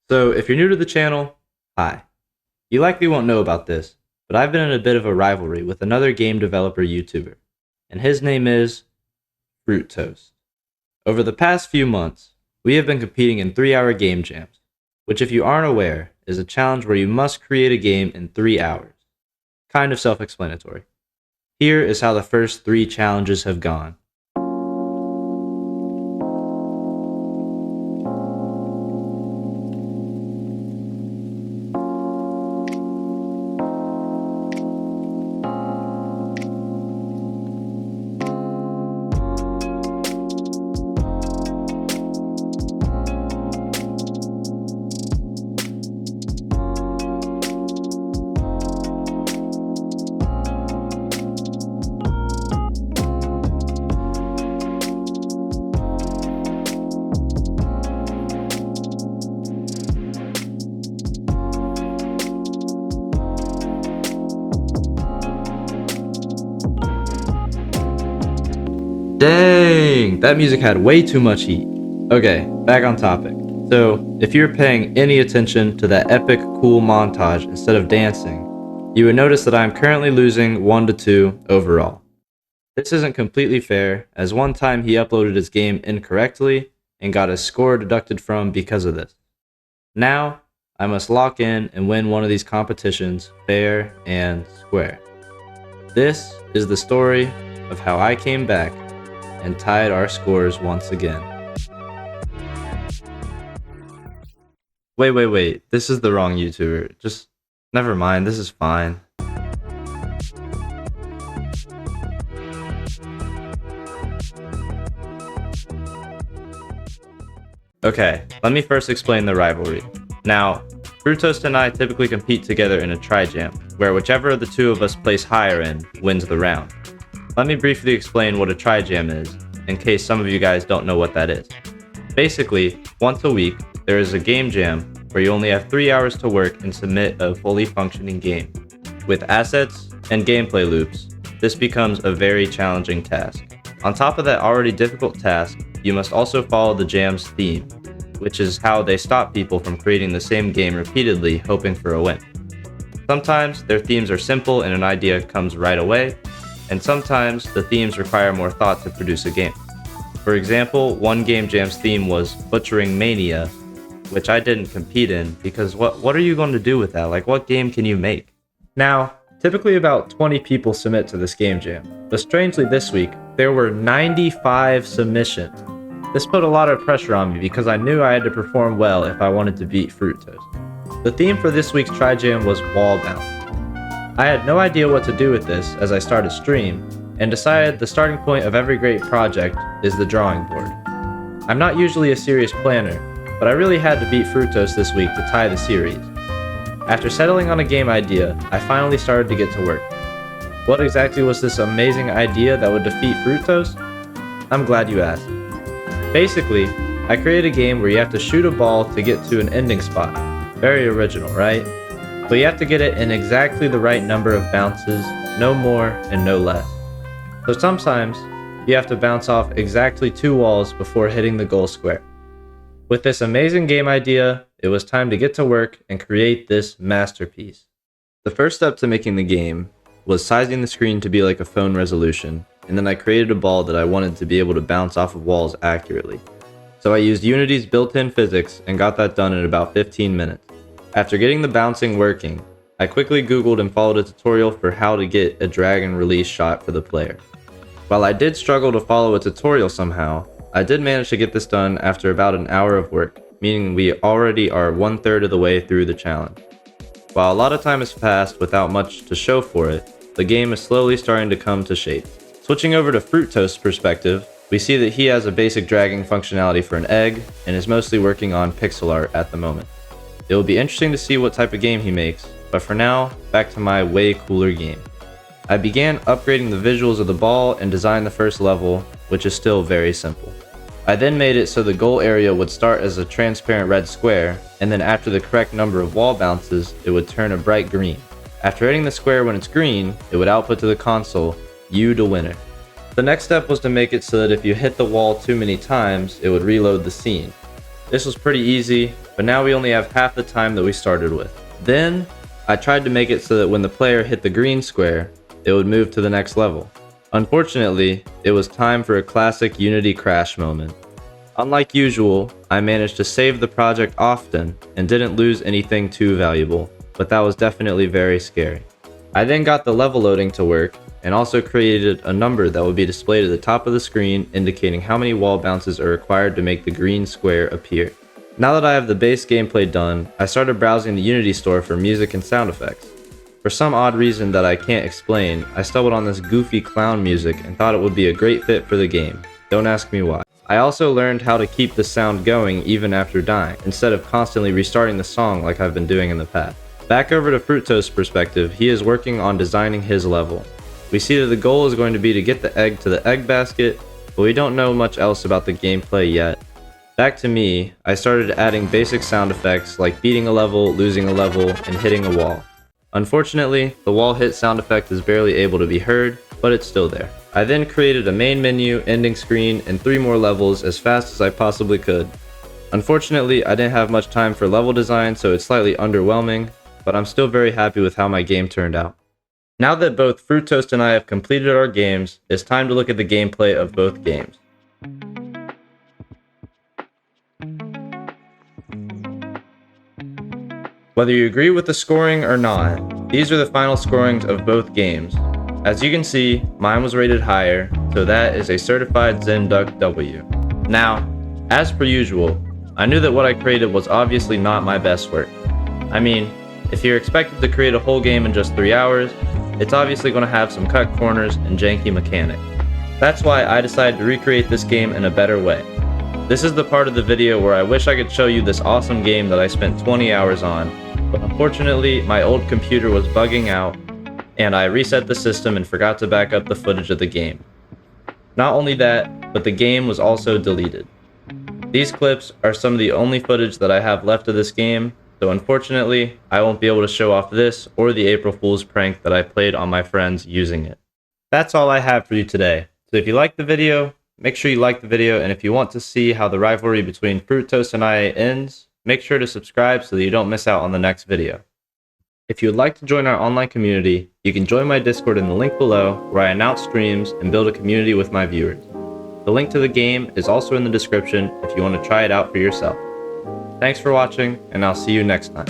So if you're new to the channel, hi. You likely won't know about this, but I've been in a bit of a rivalry with another game developer YouTuber, and his name is Fruit Toast. Over the past few months, we have been competing in 3-hour game jams, which if you aren't aware, is a challenge where you must create a game in 3 hours. Kind of self-explanatory. Here is how the first 3 challenges have gone. Dang, that music had way too much heat. Okay, back on topic. So, if you're paying any attention to that epic cool montage instead of dancing, you would notice that I am currently losing 1-2 overall. This isn't completely fair, as one time he uploaded his game incorrectly and got his score deducted from because of this. Now, I must lock in and win one of these competitions fair and square. This is the story of how I came back and tied our scores once again. Wait, this is the wrong YouTuber. Just, never mind, this is fine. Okay, let me first explain the rivalry. Now, Fruit Toast and I typically compete together in a tri-jam, where whichever of the two of us place higher in wins the round. Let me briefly explain what a tri-jam is, in case some of you guys don't know what that is. Basically, once a week, there is a game jam where you only have 3 hours to work and submit a fully functioning game. With assets and gameplay loops, this becomes a very challenging task. On top of that already difficult task, you must also follow the jam's theme, which is how they stop people from creating the same game repeatedly hoping for a win. Sometimes their themes are simple and an idea comes right away, and sometimes the themes require more thought to produce a game. For example, one game jam's theme was Butchering Mania, which I didn't compete in because what are you going to do with that? Like, what game can you make? Now, typically about 20 people submit to this game jam, but strangely this week, there were 95 submissions. This put a lot of pressure on me because I knew I had to perform well if I wanted to beat Fruit Toast. The theme for this week's tri-jam was wall bound. I had no idea what to do with this as I started stream, and decided the starting point of every great project is the drawing board. I'm not usually a serious planner, but I really had to beat Fruit Toast this week to tie the series. After settling on a game idea, I finally started to get to work. What exactly was this amazing idea that would defeat Fruit Toast? I'm glad you asked. Basically, I created a game where you have to shoot a ball to get to an ending spot. Very original, right? But you have to get it in exactly the right number of bounces, no more and no less. So sometimes, you have to bounce off exactly 2 walls before hitting the goal square. With this amazing game idea, it was time to get to work and create this masterpiece. The first step to making the game was sizing the screen to be like a phone resolution, and then I created a ball that I wanted to be able to bounce off of walls accurately. So I used Unity's built-in physics and got that done in about 15 minutes. After getting the bouncing working, I quickly Googled and followed a tutorial for how to get a drag and release shot for the player. While I did struggle to follow a tutorial somehow, I did manage to get this done after about an hour of work, meaning we already are 1/3 of the way through the challenge. While a lot of time has passed without much to show for it, the game is slowly starting to come to shape. Switching over to Fruit Toast's perspective, we see that he has a basic dragging functionality for an egg and is mostly working on pixel art at the moment. It will be interesting to see what type of game he makes, but for now, back to my way cooler game. I began upgrading the visuals of the ball and designed the first level, which is still very simple. I then made it so the goal area would start as a transparent red square, and then after the correct number of wall bounces, it would turn a bright green. After hitting the square when it's green, it would output to the console, "You the winner." The next step was to make it so that if you hit the wall too many times, it would reload the scene. This was pretty easy, but now we only have half the time that we started with. Then, I tried to make it so that when the player hit the green square, it would move to the next level. Unfortunately, it was time for a classic Unity crash moment. Unlike usual, I managed to save the project often and didn't lose anything too valuable, but that was definitely very scary. I then got the level loading to work and also created a number that would be displayed at the top of the screen indicating how many wall bounces are required to make the green square appear. Now that I have the base gameplay done, I started browsing the Unity store for music and sound effects. For some odd reason that I can't explain, I stumbled on this goofy clown music and thought it would be a great fit for the game. Don't ask me why. I also learned how to keep the sound going even after dying, instead of constantly restarting the song like I've been doing in the past. Back over to Fruitoast's perspective, he is working on designing his level. We see that the goal is going to be to get the egg to the egg basket, but we don't know much else about the gameplay yet. Back to me, I started adding basic sound effects like beating a level, losing a level, and hitting a wall. Unfortunately, the wall hit sound effect is barely able to be heard, but it's still there. I then created a main menu, ending screen, and 3 more levels as fast as I possibly could. Unfortunately, I didn't have much time for level design, so it's slightly underwhelming, but I'm still very happy with how my game turned out. Now that both Fruitoast and I have completed our games, it's time to look at the gameplay of both games. Whether you agree with the scoring or not, these are the final scorings of both games. As you can see, mine was rated higher, so that is a certified Zenduck W. Now, as per usual, I knew that what I created was obviously not my best work. I mean, if you're expected to create a whole game in just 3 hours, it's obviously going to have some cut corners and janky mechanics. That's why I decided to recreate this game in a better way. This is the part of the video where I wish I could show you this awesome game that I spent 20 hours on, but unfortunately my old computer was bugging out and I reset the system and forgot to back up the footage of the game. Not only that, but the game was also deleted. These clips are some of the only footage that I have left of this game, so unfortunately I won't be able to show off this or the April Fool's prank that I played on my friends using it. That's all I have for you today. So if you liked the video, make sure you like the video, and if you want to see how the rivalry between Fruitoast and I ends, make sure to subscribe so that you don't miss out on the next video. If you would like to join our online community, you can join my Discord in the link below, where I announce streams and build a community with my viewers. The link to the game is also in the description if you want to try it out for yourself. Thanks for watching, and I'll see you next time.